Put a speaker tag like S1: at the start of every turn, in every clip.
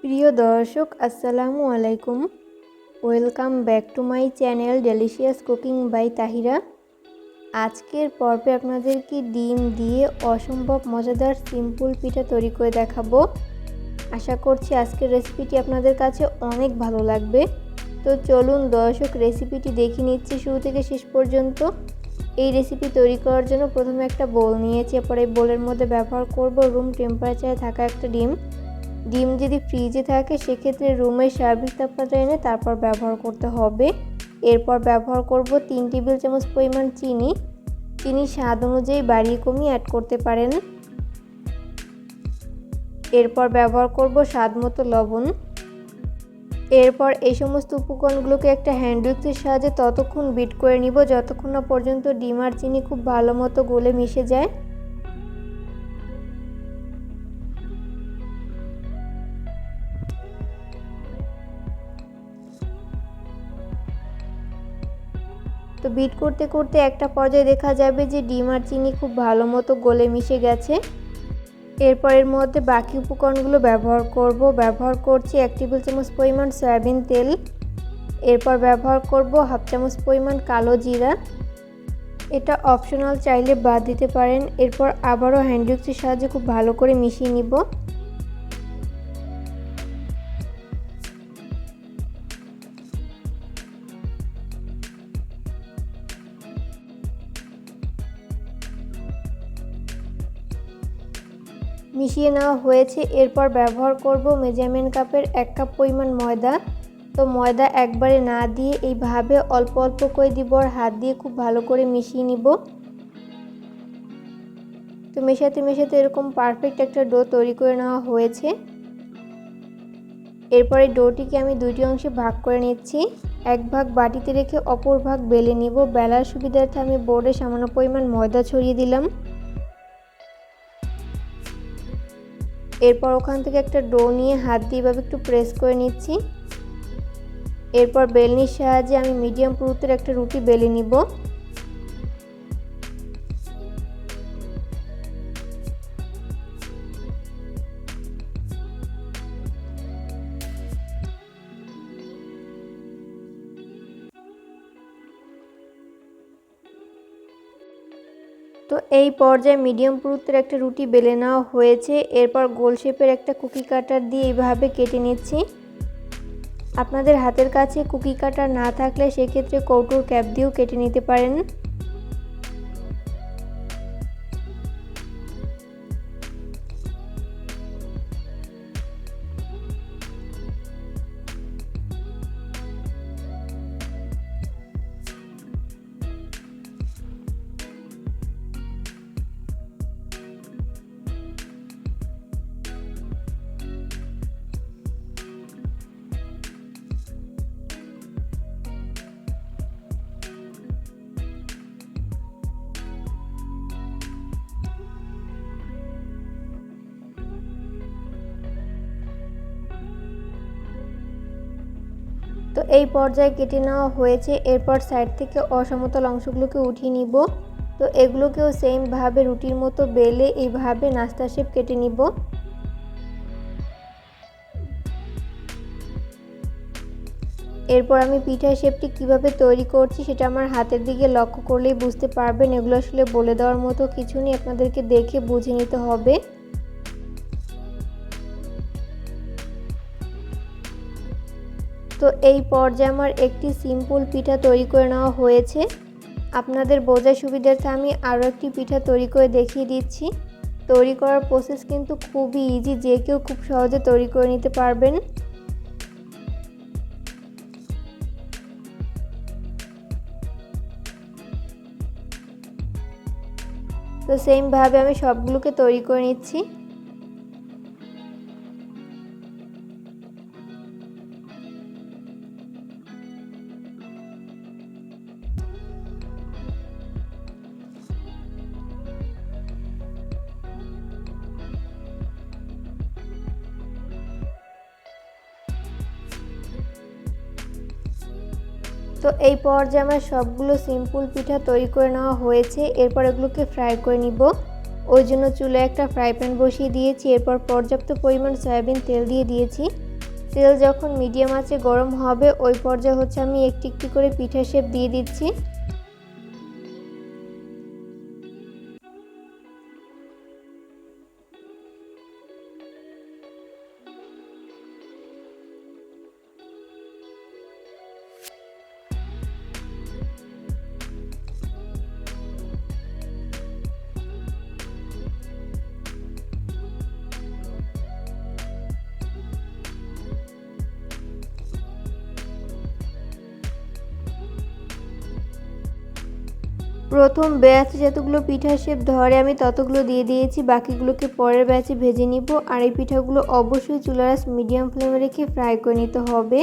S1: প্রিয় দর্শক আসসালামু আলাইকুম। Welcome back to my channel delicious cooking by Tahira. আজকের পর্বে আপনাদেরকে ডিম দিয়ে অসম্ভব মজাদার সিম্পল পিঠা তৈরি করে দেখাবো। আশা করছি আজকের রেসিপিটি আপনাদের কাছে অনেক ভালো লাগবে। তো চলুন দর্শক রেসিপিটি দেখে নিচ্ছি শুরু থেকে শেষ পর্যন্ত। এই রেসিপি তৈরি করার জন্য প্রথমে একটা বোল নিয়েছি, এরপর এই বোলের মধ্যে ব্যবহার করব রুম টেম্পারেচারে থাকা একটা ডিম যদি ফ্রিজে থাকে সেক্ষেত্রে রুমের স্বাভাবিক তাপমাত্রা এনে তারপর ব্যবহার করতে হবে। এরপর ব্যবহার করব 3 টেবিল চামচ পরিমাণ চিনি স্বাদ অনুযায়ী বাড়িয়ে কমিয়ে অ্যাড করতে পারেন। এরপর ব্যবহার করব স্বাদ মতো লবণ। এরপর এই সমস্ত উপকরণগুলোকে একটা হ্যান্ড উইক্সের সাহায্যে ততক্ষণ বিট করে নিব যতক্ষণ না পর্যন্ত ডিম আর চিনি খুব ভালো মতো গলে মিশে যায়। তো বিট করতে করতে একটা পর্যায়ে দেখা যাবে যে ডিম আর চিনি খুব ভালো মতো গলে মিশে গেছে। এরপর এর মধ্যে বাকি উপকরণগুলো ব্যবহার করছি 1 টেবিল চামচ পরিমাণ সয়াবিন তেল। এরপর ব্যবহার করব হাফ চামচ পরিমাণ কালো জিরা, এটা অপশনাল, চাইলে বাদ দিতে পারেন। এরপর আবারও হ্যান্ড উইক্সের সাহায্যে খুব ভালো করে মিশিয়ে নিব। মিশিয়ে নেওয়া হয়েছে। এরপর ব্যবহার করব মেজারমেন্ট কাপের 1 কাপ পরিমাণ ময়দা। তো ময়দা একবারে না দিয়ে এইভাবে অল্প অল্প করে দিব আর হাত দিয়ে খুব ভালো করে মিশিয়ে নিব। তো মেশাতে এরকম পারফেক্ট একটা ডো তৈরি করে নেওয়া হয়েছে। এরপর এই ডোটিকে আমি দুইটি অংশে ভাগ করে নিচ্ছি। এক ভাগ বাটিতে রেখে অপর ভাগ বেলে নিব। বেলার সুবিধার্থে আমি বোর্ডে সামান্য পরিমাণ ময়দা ছড়িয়ে দিলাম। এরপর ওখান থেকে একটা ডো নিয়ে হাত দিয়ে এভাবে একটু প্রেস করে নিচ্ছি। এরপর বেলনির সাহায্যে আমি মিডিয়াম পুরুত্বের একটা রুটি বেলে নিব। তো এই পর্যায়ে মিডিয়াম পুরুত্বের একটা রুটি বেলে নেওয়া হয়েছে। এরপর গোল শেপের একটা কুকি কাটার দিয়ে এইভাবে কেটে নিচ্ছি। আপনাদের হাতের কাছে কুকি কাটার না থাকলে সেক্ষেত্রে কৌটোর ক্যাপ দিয়েও কেটে নিতে পারেন। তো এই পর্যায়ে কেটে নেওয়া হয়েছে। এরপর সাইড থেকে অসমতল অংশগুলোকে উঠিয়ে নিব। তো এগুলোকেও সেমভাবে রুটির মতো বেলে এইভাবে নাস্তা শেপ কেটে নিব। এরপর আমি পিঠার শেপটি কিভাবে তৈরি করছি সেটা আমার হাতের দিকে লক্ষ্য করলেই বুঝতে পারবেন। এগুলো আসলে বলে দেওয়ার মতো কিছু নেই, আপনাদেরকে দেখে বুঝে নিতে হবে। তো এই পর্যায়ে আমার একটি সিম্পল পিঠা তৈরি করে নেওয়া হয়েছে। আপনাদের বোঝার সুবিধার্থে আমি আরও একটি পিঠা তৈরি করে দেখিয়ে দিচ্ছি। তৈরি করার প্রসেস কিন্তু খুবই ইজি, যে কেউ খুব সহজে তৈরি করে নিতে পারবেন। তো সেমভাবে আমি সবগুলোকে তৈরি করে নিচ্ছি। তো এই পর্যায়ে আমার সবগুলো সিম্পল পিঠা তৈরি করে নেওয়া হয়েছে। এরপর এগুলোকে ফ্রাই করে নিব। ওই জন্য চুলায় একটা ফ্রাই প্যান বসিয়ে দিয়েছি। এরপর পর্যাপ্ত পরিমাণ সয়াবিন তেল দিয়ে দিয়েছি। তেল যখন মিডিয়াম আঁচে গরম হবে ওই পর্যায়ে হচ্ছে আমি একটি একটি করে পিঠা শেপ দিয়ে দিচ্ছি। প্রথম ব্যাচে যতগুলো পিঠা শেপ ধরে আমি ততগুলো দিয়ে দিয়েছি, বাকিগুলোকে পরের ব্যাচে ভেজে নিব। আর এই পিঠাগুলো অবশ্যই চুলার আঁচ মিডিয়াম ফ্লেমে রেখে ফ্রাই করে নিতে হবে।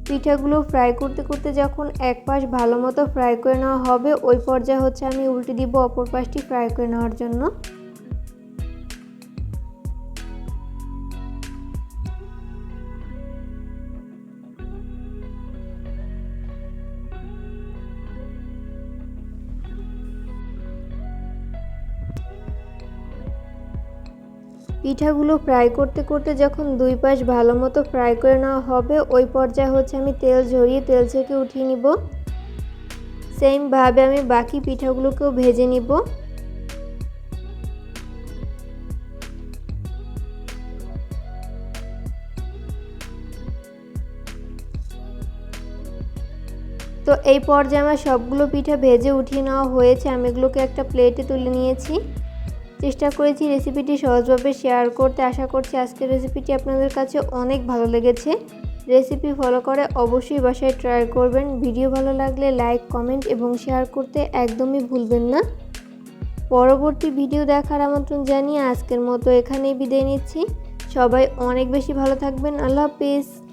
S1: পিঠাগুলো ফ্রাই করতে করতে যখন এক পাশ ভালো মতো ফ্রাই করে নেওয়া হবে ওই পর্যায়ে হচ্ছে আমি উল্টে দিব অপর পাশটি ফ্রাই করে নেওয়ার জন্য। পিঠাগুলো ফ্রাই করতে করতে যখন দুই পাশ ভালো মতো ফ্রাই করে নেওয়া হবে ওই পর্যায়ে হচ্ছে আমি তেল ঝরিয়ে তেল থেকে উঠিয়ে নিব। সেমভাবে আমি বাকি পিঠাগুলোকেও ভেজে নিব। তো এই পর্যায়ে আমার সবগুলো পিঠা ভেজে উঠিয়ে নেওয়া হয়েছে। আমি এগুলোকে একটা প্লেটে তুলে নিয়েছি। চেষ্টা করেছি রেসিপিটি সহজভাবে শেয়ার করতে। আশা করছি আজকের রেসিপিটি আপনাদের কাছে অনেক ভালো লেগেছে। রেসিপি ফলো করে অবশ্যই বাসায় ট্রাই করবেন। ভিডিও ভালো লাগলে লাইক, কমেন্ট এবং শেয়ার করতে একদমই ভুলবেন না। পরবর্তী ভিডিও দেখার আমন্ত্রণ জানিয়ে আজকের মতো এখানেই বিদায় নিচ্ছি। সবাই অনেক বেশি ভালো থাকবেন। আল্লাহ হাফেজ।